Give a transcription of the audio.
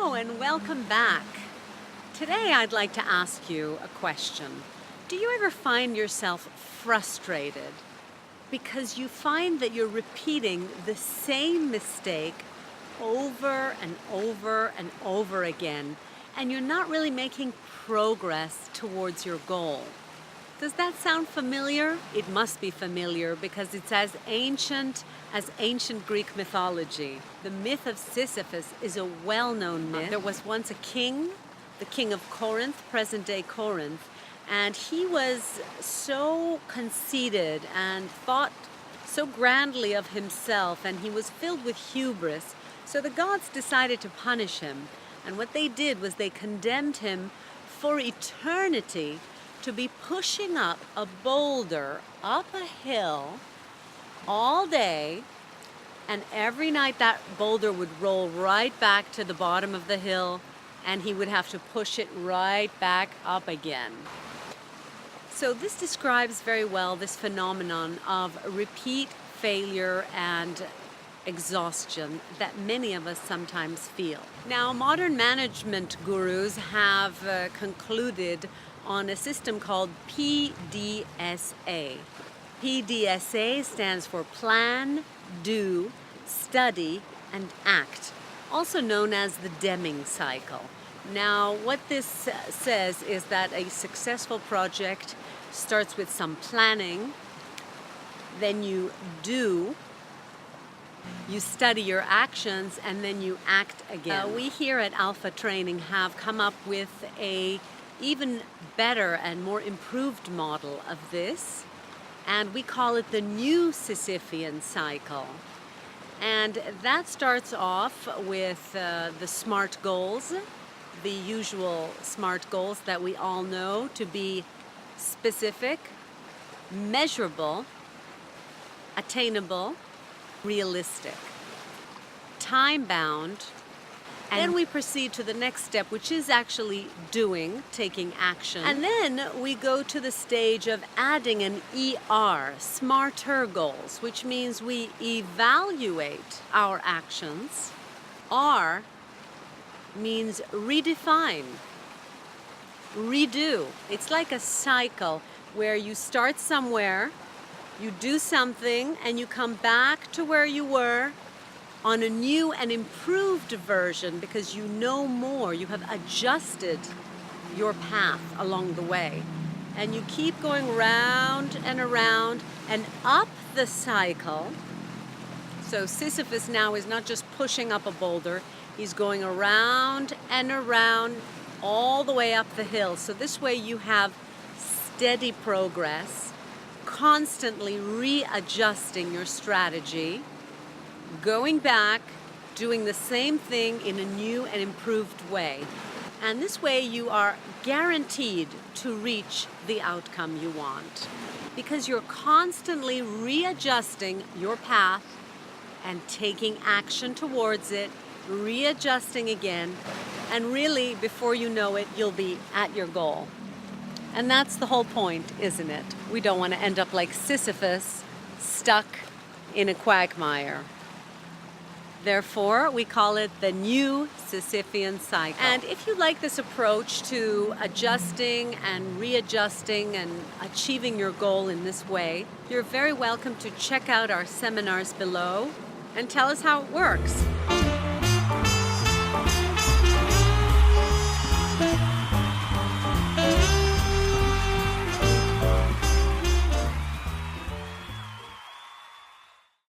Hello and welcome back. Today I'd like to ask you a question. Do you ever find yourself frustrated because you find that you're repeating the same mistake over and over and over again, and you're not really making progress towards your goal? Does that sound familiar? It must be familiar because it's as ancient Greek mythology. The myth of Sisyphus is a well-known myth. There was once a king, the king of Corinth, present-day Corinth, and he was so conceited and thought so grandly of himself, and he was filled with hubris. So the gods decided to punish him, and what they did was they condemned him for eternity to be pushing up a boulder up a hill all day, and every night that boulder would roll right back to the bottom of the hill, and he would have to push it right back up again. So this describes very well this phenomenon of repeat failure and exhaustion that many of us sometimes feel. Now, modern management gurus have concluded on a system called PDSA. PDSA stands for Plan, Do, Study, and Act, also known as the Deming Cycle. Now, what this says is that a successful project starts with some planning, then you do, you study your actions, and then you act again. We here at Alpha Training have come up with a even better and more improved model of this, and we call it the new Sisyphean cycle. And that starts off with the SMART goals, the usual SMART goals that we all know to be specific, measurable, attainable, realistic, time-bound, and then we proceed to the next step, which is actually doing, taking action. And then we go to the stage of adding an ER, smarter goals, which means we evaluate our actions. R means redefine, redo. It's like a cycle where you start somewhere, you do something, and you come back to where you were on a new and improved version because you know more. You have adjusted your path along the way. And you keep going round and around and up the cycle. So Sisyphus now is not just pushing up a boulder, he's going around and around all the way up the hill. So this way you have steady progress, constantly readjusting your strategy, going back, doing the same thing in a new and improved way. And this way you are guaranteed to reach the outcome you want because you're constantly readjusting your path and taking action towards it, readjusting again, and really, before you know it, you'll be at your goal. And that's the whole point, isn't it? We don't want to end up like Sisyphus, stuck in a quagmire. Therefore, we call it the new Sisyphean cycle. And if you like this approach to adjusting and readjusting and achieving your goal in this way, you're very welcome to check out our seminars below and tell us how it works.